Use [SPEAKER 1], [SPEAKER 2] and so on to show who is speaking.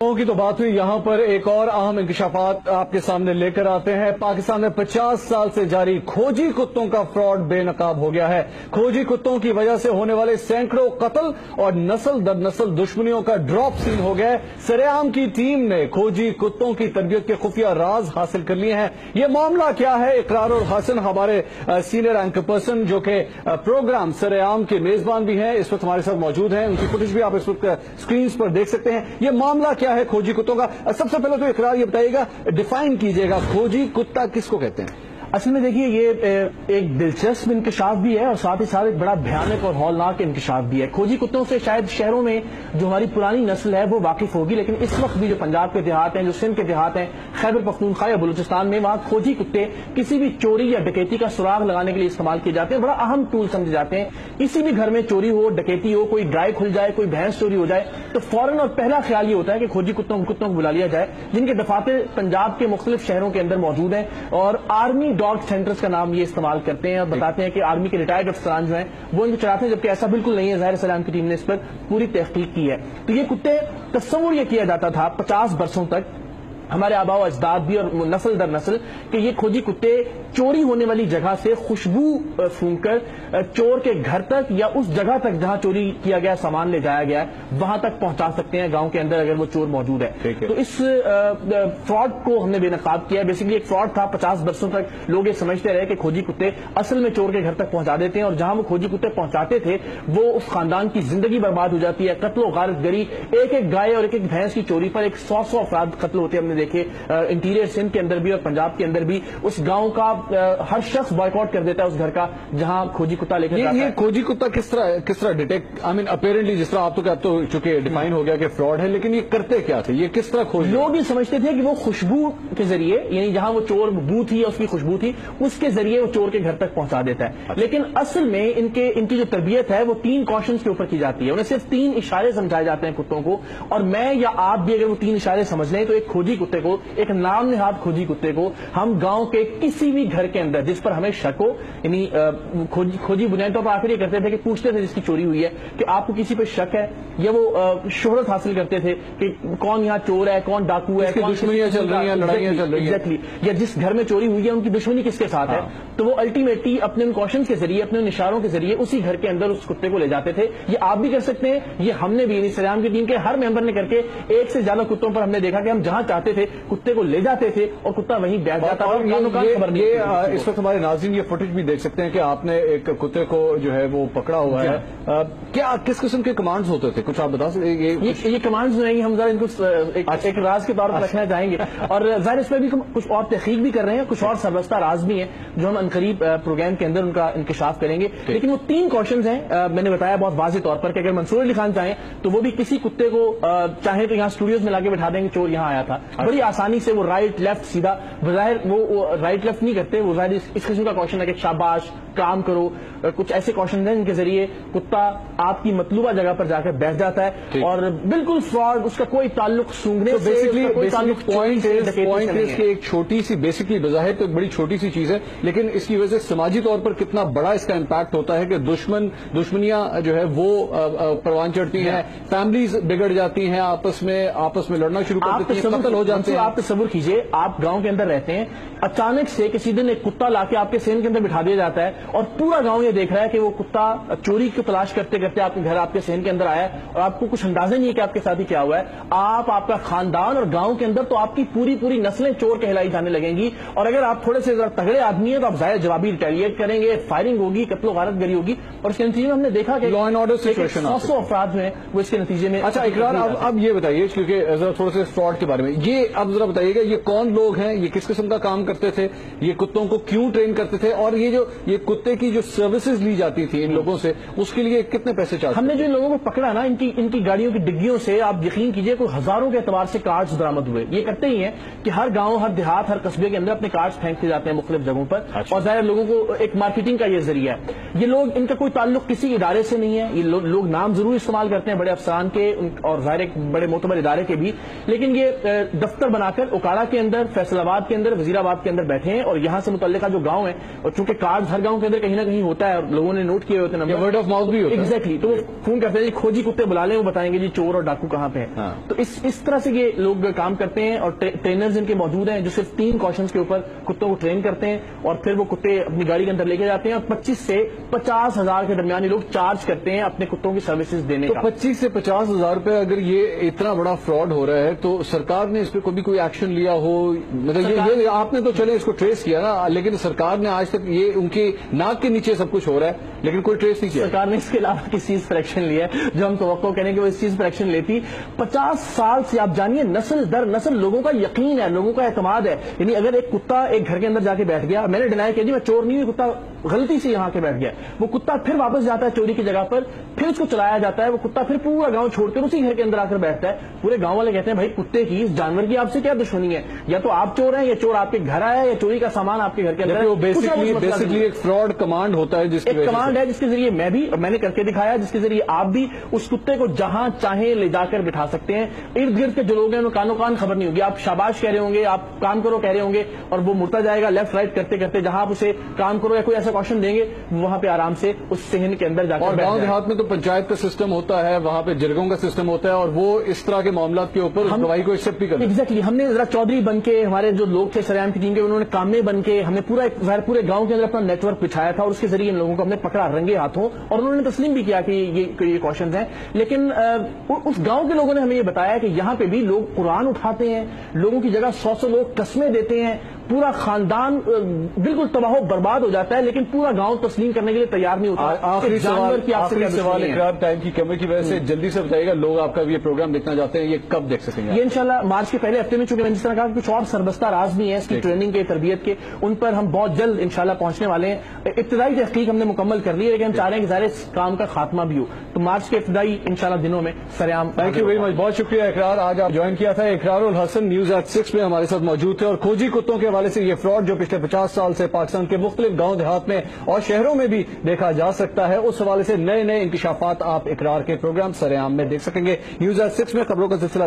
[SPEAKER 1] کی تو بات ہوئی، یہاں پر ایک اور اہم انکشافات آپ کے سامنے لے کر آتے ہیں۔ پاکستان میں 50 سال سے جاری کھوجی کتوں کا فراڈ بے نقاب ہو گیا ہے۔ کھوجی کتوں کی وجہ سے ہونے والے سینکڑوں قتل اور نسل در نسل دشمنیوں کا ڈراپ سین ہو گیا ہے۔ سرعام کی ٹیم نے کھوجی کتوں کی تربیت کے خفیہ راز حاصل کر لیے ہیں۔ یہ معاملہ کیا ہے؟ اقرار الحسن ہمارے سینئر اینکر پرسن جو کہ پروگرام سرعام کے میزبان بھی ہیں، اس وقت ہمارے ساتھ موجود ہیں۔ ان کی فوٹیج بھی آپ اس وقت اسکرینز پر دیکھ سکتے ہیں۔ یہ معاملہ کیا ہے کھوجی کتوں کا؟ سب سے پہلے تو اقرار یہ بتائیے گا، ڈیفائن کیجئے گا، کھوجی کتا کس کو کہتے ہیں؟
[SPEAKER 2] اصل میں دیکھیے، یہ ایک دلچسپ انکشاف بھی ہے اور ساتھ ہی ساتھ ایک بڑا بھیانک اور ہولناک انکشاف بھی ہے۔ کھوجی کتوں سے شاید شہروں میں جو ہماری پرانی نسل ہے وہ واقف ہوگی، لیکن اس وقت بھی جو پنجاب کے دیہات ہیں، جو سندھ کے دیہات ہیں، خیبر پختونخوا یا بلوچستان میں، وہاں کھوجی کتے کسی بھی چوری یا ڈکیتی کا سراغ لگانے کے لیے استعمال کیے جاتے ہیں۔ بڑا اہم ٹول سمجھے جاتے ہیں۔ کسی بھی گھر میں چوری ہو، ڈکیتی ہو، کوئی گائے کھل جائے، کوئی بھینس چوری ہو جائے تو فوراً اور پہلا خیال یہ ہوتا ہے کہ کھوجی کتوں کو بلا لیا جائے، جن کے دفاتر پنجاب کے مختلف شہروں کے اندر موجود ہیں اور آرمی ڈاگ سینٹرز کا نام یہ استعمال کرتے ہیں اور بتاتے ہیں کہ آرمی کے ریٹائرڈ افسران جو ہیں وہ ان کو چلاتے ہیں، جبکہ ایسا بالکل نہیں ہے۔ ظاہر سلام کی ٹیم نے اس پر پوری تحقیق کی ہے۔ تو یہ کتے، تصور یہ کیا جاتا تھا 50 برسوں تک، ہمارے آباء و اجداد بھی اور نسل در نسل، کہ یہ کھوجی کتے چوری ہونے والی جگہ سے خوشبو سونگ کر چور کے گھر تک یا اس جگہ تک جہاں چوری کیا گیا سامان لے جایا گیا ہے وہاں تک پہنچا سکتے ہیں گاؤں کے اندر اگر وہ چور موجود ہے۔ تو اس فراڈ کو ہم نے بے نقاب کیا ہے۔ بیسیکلی ایک فراڈ تھا، 50 برسوں تک لوگ یہ سمجھتے رہے کہ کھوجی کتے اصل میں چور کے گھر تک پہنچا دیتے ہیں، اور جہاں وہ کھوجی کتے پہنچاتے تھے وہ اس خاندان کی زندگی برباد ہو جاتی ہے۔ قتل و غارت گری، ایک ایک گائے اور ایک ایک بھینس کی چوری پر 100 افراد قتل ہوتے ہیں۔ ہم نے دیکھے انٹیریئر سندھ کے اندر بھی اور پنجاب کے اندر بھی، اس گاؤں کا ہر شخص بائیکاٹ کر دیتا ہے اس گھر کا جہاں کھوجی کتا لے کر جاتا ہے۔
[SPEAKER 1] یہ کھوجی کتا کس طرح ڈیٹیکٹ، اپیرنٹلی جس طرح آپ تو چونکہ ڈیفائن ہو گیا کہ فراڈ ہے، لیکن یہ کرتے کیا تھے؟ یہ کس طرح کھوج؟
[SPEAKER 2] لوگ یہ سمجھتے تھے کہ وہ خوشبو کے ذریعے، یعنی جہاں وہ چور بو تھی اس کی خوشبو تھی، اس کے ذریعے وہ چور کے گھر تک پہنچا دیتا ہے۔ لیکن اصل میں ان کی جو تربیت ہے وہ 3 کوشنز کے اوپر کی جاتی ہے۔ انہیں صرف 3 اشارے سمجھائے جاتے ہیں کتوں کو، اور میں یا آپ بھی اگر وہ 3 اشارے سمجھ لیں تو ایک کھوجی کتے کو، ایک نام نہاد کھوجی کتے کو، ہم گاؤں کے کسی بھی گھر کے اندر جس پر ہمیں شک ہو، یعنی کھوجی بنیادی طور پر آخر یہ کرتے تھے کہ پوچھتے تھے جس کی چوری ہوئی ہے کہ آپ کو کسی پہ شک ہے، یا وہ شہرت حاصل کرتے تھے کہ کون یہاں چور ہے، کون ڈاکو ہے، کون
[SPEAKER 1] دشمنیاں چل رہی ہیں، لڑائیاں چل رہی ہیں،
[SPEAKER 2] یا جس گھر میں چوری ہوئی ہے ان کی دشمنی کس کے ساتھ ہے، تو وہ الٹیمیٹلی اپنے ان کوشچنز کے ذریعے، اپنے اشاروں کے ذریعے اسی گھر کے اندر اس کتے کو لے جاتے تھے۔ یہ آپ بھی کر سکتے ہیں، یہ ہم نے بھی، یعنی سرعام کی ٹیم کے ہر ممبر نے کر کے 1 سے زیادہ کتوں پر ہم نے دیکھا کہ ہم جہاں چاہتے تھے کتے کو لے جاتے تھے اور کتا وہیں بیٹھ جاتا تھا۔
[SPEAKER 1] اس وقت ہمارے ناظرین یہ فوٹیج بھی دیکھ سکتے ہیں کہ آپ نے ایک کتے کو جو ہے وہ پکڑا ہوا ہے۔ کیا کس قسم کے کمانڈز ہوتے تھے؟ کچھ آپ بتا سکتے ہیں؟
[SPEAKER 2] یہ کمانڈز جو ہیں ہم ذرا ان کو ایک راز کے طور پر رکھنا چاہیں گے، اور ظاہر اس پہ بھی کچھ اور تحقیق بھی کر رہے ہیں، کچھ اور سربستہ راز بھی ہیں جو ہم عنقریب پروگرام کے اندر ان کا انکشاف کریں گے۔ لیکن وہ 3 کوشچنز ہیں، میں نے بتایا بہت واضح طور پر کہ اگر منصور علی خان چاہیں تو وہ بھی کسی کتے کو چاہیں تو یہاں اسٹوڈیوز میں لا کے بٹھا دیں گے، چور یہاں آیا تھا، بڑی آسانی سے وہ رائٹ لیفٹ سیدھا، بظاہر وہ رائٹ لیفٹ نہیں کرتے، وہ ظاہر اس قسم کا کوشچن ہے کہ شاباش کام کرو، کچھ ایسے کوشچن ہیں جن کے ذریعے کتا آپ کی مطلوبہ جگہ پر جا کر بیٹھ جاتا ہے، اور بالکل فراڈ، اس کا کوئی تعلق سونگنے سے،
[SPEAKER 1] پوائنٹ ایک چھوٹی سی، بیسکلی بظاہر تو ایک بڑی چھوٹی سی چیز ہے، لیکن اس کی وجہ سے سماجی طور پر کتنا بڑا اس کا امپیکٹ ہوتا ہے کہ دشمنیاں جو ہے وہ پروان چڑھتی ہیں، فیملیز بگڑ جاتی ہیں، آپس میں لڑنا شروع کر دیتی ہیں، قتل ہو جاتے ہیں۔
[SPEAKER 2] آپ تصور کیجئے، آپ گاؤں کے اندر رہتے ہیں، اچانک سے کسی دن ایک کتا لا کے آپ کے سین کے اندر بٹھا دیا جاتا ہے، اور پورا گاؤں یہ دیکھ رہا ہے کہ وہ کتا چوری کی تلاش کرتے کرتے آپ کے گھر، آپ کے سین کے اندر آیا ہے، اور آپ کو کچھ اندازہ نہیں ہے کہ آپ کے ساتھ ہی کیا ہوا ہے۔ آپ کا خاندان اور گاؤں کے اندر تو آپ کی پوری نسلیں چور کہلائی جانے لگیں گی، اور اگر آپ تھوڑے سے تگڑے آدمی ہیں تو آپ ظاہر جوابی ریٹیلیٹ کریں گے، فائرنگ ہوگی، قتل و غارت گری ہوگی، اور اس کے نتیجے میں ہم نے دیکھا کہ
[SPEAKER 1] لا اینڈ آرڈر سچویشن
[SPEAKER 2] 100 افراد جو ہیں وہ اس کے نتیجے میں۔
[SPEAKER 1] اچھا اقرار، اب یہ بتائیے، کیونکہ ذرا تھوڑے سے فراڈ کے بارے میں یہ اب ذرا بتائیے گا، یہ کون لوگ ہیں، یہ کس قسم کا کام کرتے تھے، یہ کتوں کو کیوں ٹرین کرتے تھے، اور یہ کتے کی جو سروسز لی جاتی تھی ان لوگوں سے، اس کے لیے کتنے پیسے چارج؟
[SPEAKER 2] ہم نے جو ان لوگوں کو پکڑا نا، ان کی گاڑیوں کی ڈگیوں سے آپ یقین کیجئے کوئی ہزاروں کے اعتبار سے کارڈز برآمد ہوئے۔ یہ کرتے ہی ہیں کہ ہر گاؤں، ہر دیہات، ہر قصبے کے اندر اپنے کارڈز پھینکتے جاتے ہیں مختلف جگہوں پر، اور ظاہر لوگوں کو ایک مارکیٹنگ کا یہ ذریعہ ہے۔ یہ لوگ، ان کا کوئی تعلق کسی ادارے سے نہیں ہے، یہ لوگ نام ضرور استعمال کرتے ہیں بڑے افسران کے اور ظاہر ایک بڑے معتبر ادارے کے بھی، لیکن یہ دفتر بنا کر اوکاڑا کے اندر، فیصل آباد کے اندر، وزیر آباد کے اندر بیٹھے ہیں، اور یہاں سے متعلقہ جو گاؤں ہے، اور چونکہ کارڈز ہر گاؤں گاؤں کے اندر کہیں نہ کہیں ہوتا ہے, لوگوں نے نوٹ کیے ہوتے ہیں,
[SPEAKER 1] ورڈ آف ماؤتھ بھی ہوتا ہے.
[SPEAKER 2] ایگزیکٹلی, تو وہ فون کرتے ہیں جی کھوجی کتے بلا لیں, وہ بتائیں گے جی چور اور ڈاکو کہاں پہ ہے. تو اس طرح سے یہ لوگ کام کرتے ہیں, اور ٹرینرز ان کے موجود ہیں جو صرف 3 کوشچنز کے اوپر کتوں کو ٹرین کرتے ہیں, اور پھر وہ کتے اپنی گاڑی کے اندر لے کے جاتے ہیں, اور 25 سے 50 ہزار کے درمیان یہ لوگ چارج کرتے ہیں اپنے کتوں کی سروسز دینے کا.
[SPEAKER 1] 25 سے 50 ہزار روپے اگر یہ اتنا بڑا فراڈ ہو رہا ہے تو سرکار نے اس پہ کوئی ایکشن لیا ہو؟ مطلب یہ آپ نے تو چلے اس کو ٹریس کیا نا, لیکن سرکار نے آج تک یہ ان کی ناک کے نیچے سب کچھ ہو رہا ہے لیکن کوئی ٹریس نہیں کیا.
[SPEAKER 2] سرکار نے اس کے علاوہ کس چیز پر ایکشن لیا ہے جو ہم توقع کریں کہ وہ اس چیز پر ایکشن لیتی؟ 50 سال سے آپ جانیے نسل در نسل لوگوں کا یقین ہے, لوگوں کا اعتماد ہے. یعنی اگر ایک کتا ایک گھر کے اندر جا کے بیٹھ گیا, میں نے ڈینائی کیا جی میں چور نہیں ہوں, کتا غلطی سے یہاں کے بیٹھ گیا, وہ کتا پھر واپس جاتا ہے چوری کی جگہ پر, پھر اس کو چلایا جاتا ہے, وہ کتا پھر پورا گاؤں چھوڑ کر اسی گھر کے اندر آ کر بیٹھتا ہے. پورے گاؤں والے کہتے ہیں بھائی کتے کی اس جانور کی آپ سے کیا دشمنی ہے, یا تو آپ چور ہیں یا چور آپ کے گھر آیا یا چوری کا سامان آپ کے گھر کے اندر.
[SPEAKER 1] وہ بیسکلی ایک فراڈ کمانڈ ہوتا ہے, جس
[SPEAKER 2] ایک کمانڈ ہے جس کے ذریعے میں نے کر کے دکھایا, جس کے ذریعے آپ بھی اس کتے کو جہاں چاہیں لے جا کر بٹھا سکتے ہیں. ارد گرد کے جو لوگ ہیں انہیں کانوں کان خبر نہیں ہوگی, آپ شاباش کہہ رہے ہوں گے, آپ کام کرو کہہ رہے ہوں گے, اور وہ مڑتا جائے گا لیفٹ رائٹ کرتے کرتے, جہاں آپ اسے کام کرو یا کوئی ایسا کوشچن دیں گے وہاں پہ آرام سے اس صحن کے اندر جا کر.
[SPEAKER 1] اور گاؤں دیہات میں تو پنچایت کا سسٹم ہوتا ہے, وہاں پہ جرگوں کا سسٹم ہوتا ہے, اور وہ اس طرح کے معاملات کے اوپر گواہی کو ایکسپٹ بھی کرتے ہیں.
[SPEAKER 2] ایگزیکٹلی, ہم نے ذرا چودھری بن کے, ہمارے جو لوگ تھے سریام کی ٹیم کے, انہوں نے کامے بن کے, ہم نے پورے گاؤں کے اندر اپنا نیٹ ورک بچھایا تھا, اور اس کے ذریعے ان لوگوں کو ہم نے پکڑا رنگے ہاتھوں, اور انہوں نے تسلیم بھی کیا کہ یہ کوشچنز ہیں. لیکن اس گاؤں کے لوگوں نے ہمیں یہ بتایا کہ یہاں پہ بھی لوگ قرآن اٹھاتے ہیں, لوگوں کی جگہ 100 لوگ قسمیں دیتے ہیں, پورا خاندان بالکل تباہ و برباد ہو جاتا ہے, لیکن پورا گاؤں تسلیم کرنے کے لیے تیار نہیں ہوتا.
[SPEAKER 1] آخری سوال اقرار, ٹائم کی کمی کی وجہ سے جلدی سے بتائیے گا, لوگ آپ کا یہ پروگرام دیکھنا چاہتے ہیں, یہ کب دیکھ سکیں گے؟
[SPEAKER 2] یہ انشاءاللہ مارچ کے پہلے ہفتے میں, چونکہ میں جس طرح کہا کچھ اور سربستہ راز بھی ہیں اس کی ٹریننگ کے, تربیت کے, ان پر ہم بہت جلد انشاءاللہ پہنچنے والے ہیں. ابتدائی تحقیق ہم نے مکمل کر لی ہے, لیکن ہم چاہ رہے ہیں کہ ظاہر اس کام کا خاتمہ بھی ہو, تو مارچ کے ابتدائی انشاءاللہ دنوں میں سریام.
[SPEAKER 1] تھینک یو ویری مچ, بہت شکریہ اقرار, آج آپ جوائن کیا تھا. اقرار الحسن نیوز ایٹ 6 میں ہمارے ساتھ موجود تھے, اور کھوجی کتوں کے حوالے سے یہ فراڈ جو پچھلے 50 سال سے پاکستان کے مختلف گاؤں دیہات میں اور شہروں میں بھی دیکھا جا سکتا ہے, اس حوالے سے نئے انکشافات آپ اقرار کے پروگرام سریام میں دیکھ سکیں گے. نیوز ایٹ 6 میں خبروں کا سلسلہ